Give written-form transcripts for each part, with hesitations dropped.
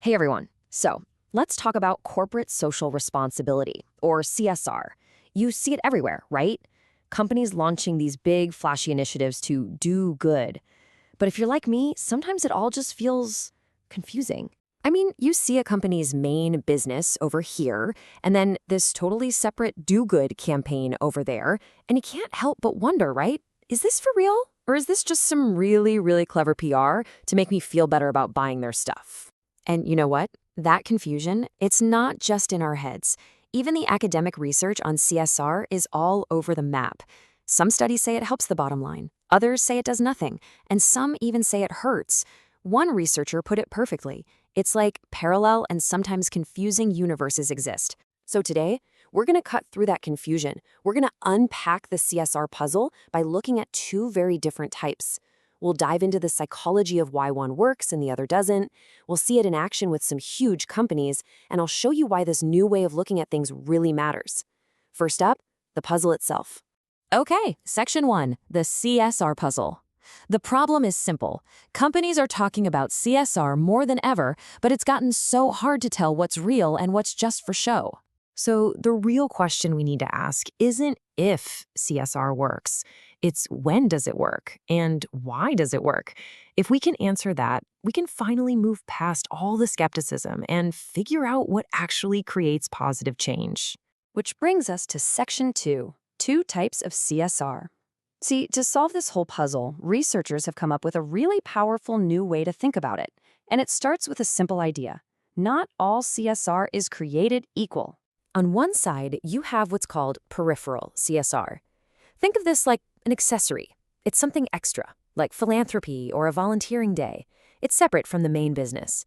Hey everyone. So, let's talk about corporate social responsibility, or CSR. You see it everywhere, right? Companies launching these big, flashy initiatives to do good. But if you're like me, sometimes it all just feels confusing. I mean, you see a company's main business over here, and then this totally separate do good campaign over there, and you can't help but wonder, right? Is this for real? Or is this just some really, really clever PR to make me feel better about buying their stuff? And you know what? That confusion, it's not just in our heads. Even the academic research on CSR is all over the map. Some studies say it helps the bottom line. Others say it does nothing. And some even say it hurts. One researcher put it perfectly. It's like parallel and sometimes confusing universes exist. So today, we're going to cut through that confusion. We're going to unpack the CSR puzzle by looking at two very different types. We'll dive into the psychology of why one works and the other doesn't. We'll see it in action with some huge companies, and I'll show you why this new way of looking at things really matters. First up, the puzzle itself. Okay, section 1, the CSR puzzle. The problem is simple. Companies are talking about CSR more than ever, but it's gotten so hard to tell what's real and what's just for show. So the real question we need to ask isn't if CSR works. It's when does it work and why does it work? If we can answer that, we can finally move past all the skepticism and figure out what actually creates positive change. Which brings us to section 2, two types of CSR. See, to solve this whole puzzle, researchers have come up with a really powerful new way to think about it. And it starts with a simple idea. Not all CSR is created equal. On one side, you have what's called peripheral CSR. Think of this like an accessory. It's something extra, like philanthropy or a volunteering day. It's separate from the main business.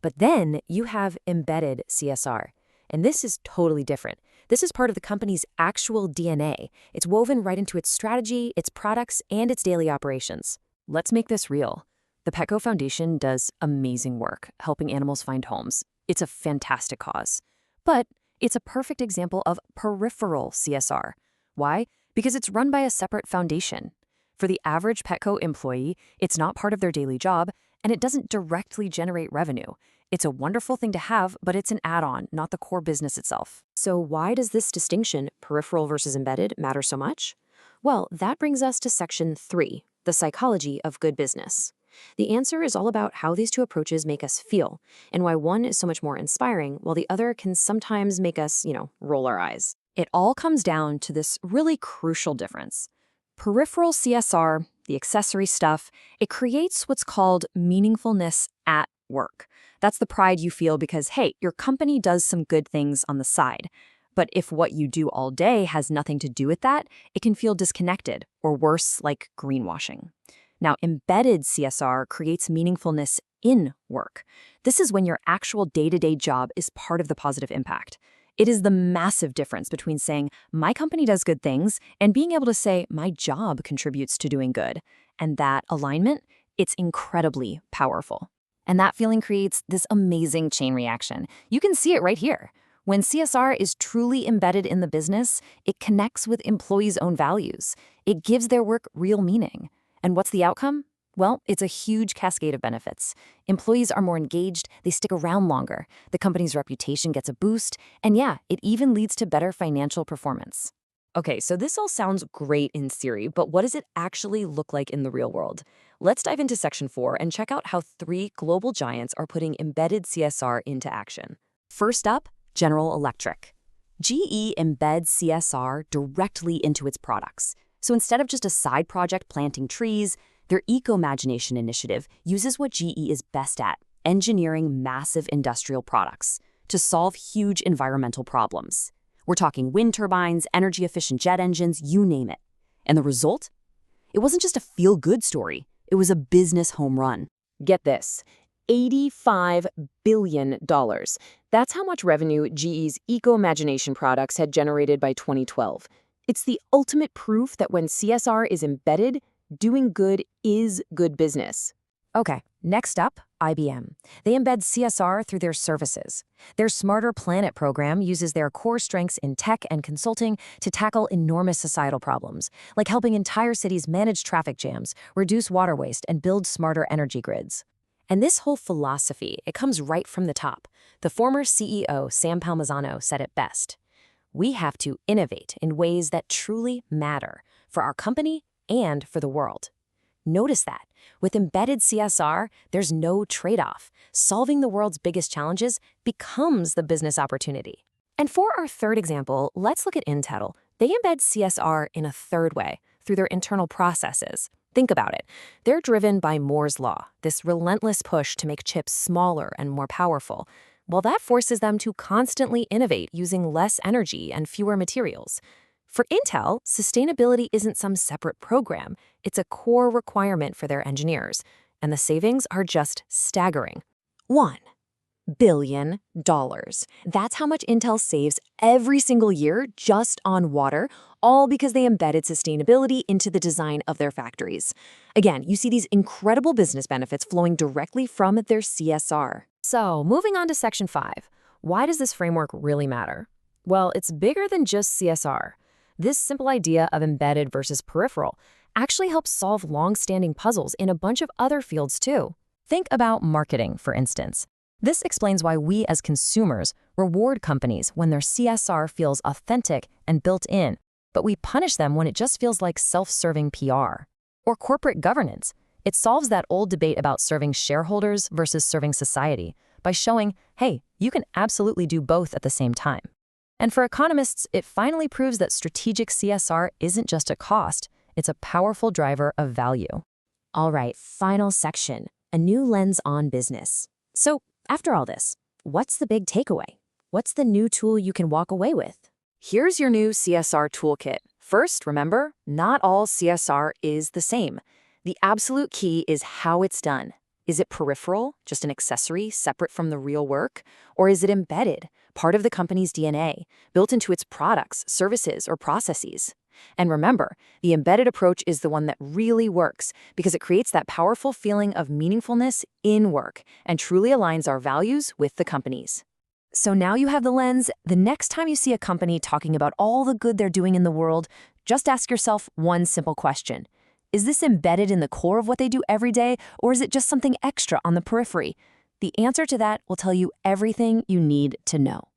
But then you have embedded CSR. And this is totally different. This is part of the company's actual DNA. It's woven right into its strategy, its products, and its daily operations. Let's make this real. The Petco Foundation does amazing work helping animals find homes. It's a fantastic cause. But it's a perfect example of peripheral CSR. Why? Because it's run by a separate foundation. For the average Petco employee, it's not part of their daily job, and it doesn't directly generate revenue. It's a wonderful thing to have, but it's an add-on, not the core business itself. So why does this distinction, peripheral versus embedded, matter so much? Well, that brings us to section 3, the psychology of good business. The answer is all about how these two approaches make us feel, and why one is so much more inspiring, while the other can sometimes make us, roll our eyes. It all comes down to this really crucial difference. Peripheral CSR, the accessory stuff, it creates what's called meaningfulness at work. That's the pride you feel because, hey, your company does some good things on the side. But if what you do all day has nothing to do with that, it can feel disconnected, or worse, like greenwashing. Now, embedded CSR creates meaningfulness in work. This is when your actual day-to-day job is part of the positive impact. It is the massive difference between saying, my company does good things, and being able to say, my job contributes to doing good. And that alignment, it's incredibly powerful. And that feeling creates this amazing chain reaction. You can see it right here. When CSR is truly embedded in the business, it connects with employees' own values. It gives their work real meaning. And what's the outcome? Well, it's a huge cascade of benefits. Employees are more engaged, they stick around longer, the company's reputation gets a boost, and yeah, it even leads to better financial performance. Okay, so this all sounds great in theory, but what does it actually look like in the real world? Let's dive into section 4 and check out how 3 global giants are putting embedded CSR into action. First up, General Electric. GE embeds CSR directly into its products. So instead of just a side project planting trees, their Eco-Imagination initiative uses what GE is best at, engineering massive industrial products to solve huge environmental problems. We're talking wind turbines, energy-efficient jet engines, you name it. And the result? It wasn't just a feel-good story. It was a business home run. Get this, $85 billion. That's how much revenue GE's Eco-Imagination products had generated by 2012. It's the ultimate proof that when CSR is embedded, doing good is good business. Okay, next up, IBM. They embed CSR through their services. Their Smarter Planet program uses their core strengths in tech and consulting to tackle enormous societal problems, like helping entire cities manage traffic jams, reduce water waste, and build smarter energy grids. And this whole philosophy, it comes right from the top. The former CEO, Sam Palmisano, said it best. We have to innovate in ways that truly matter for our company and for the world. Notice that. With embedded CSR, there's no trade-off. Solving the world's biggest challenges becomes the business opportunity. And for our third example, let's look at Intel. They embed CSR in a third way, through their internal processes. Think about it. They're driven by Moore's Law, this relentless push to make chips smaller and more powerful. Well, that forces them to constantly innovate using less energy and fewer materials. For Intel, sustainability isn't some separate program. It's a core requirement for their engineers, and the savings are just staggering. $1 billion. That's how much Intel saves every single year just on water, all because they embedded sustainability into the design of their factories. Again, you see these incredible business benefits flowing directly from their CSR. So, moving on to Section 5. Why does this framework really matter? Well, it's bigger than just CSR. This simple idea of embedded versus peripheral actually helps solve long-standing puzzles in a bunch of other fields too. Think about marketing, for instance. This explains why we as consumers reward companies when their CSR feels authentic and built in, but we punish them when it just feels like self-serving PR. Or corporate governance. It solves that old debate about serving shareholders versus serving society by showing, hey, you can absolutely do both at the same time. And for economists, it finally proves that strategic CSR isn't just a cost, it's a powerful driver of value. All right, final section, a new lens on business. So, after all this, what's the big takeaway? What's the new tool you can walk away with? Here's your new CSR toolkit. First, remember, not all CSR is the same. The absolute key is how it's done. Is it peripheral, just an accessory separate from the real work? Or is it embedded, part of the company's DNA, built into its products, services, or processes? And remember, the embedded approach is the one that really works because it creates that powerful feeling of meaningfulness in work and truly aligns our values with the company's. So now you have the lens. The next time you see a company talking about all the good they're doing in the world, just ask yourself one simple question. Is this embedded in the core of what they do every day, or is it just something extra on the periphery? The answer to that will tell you everything you need to know.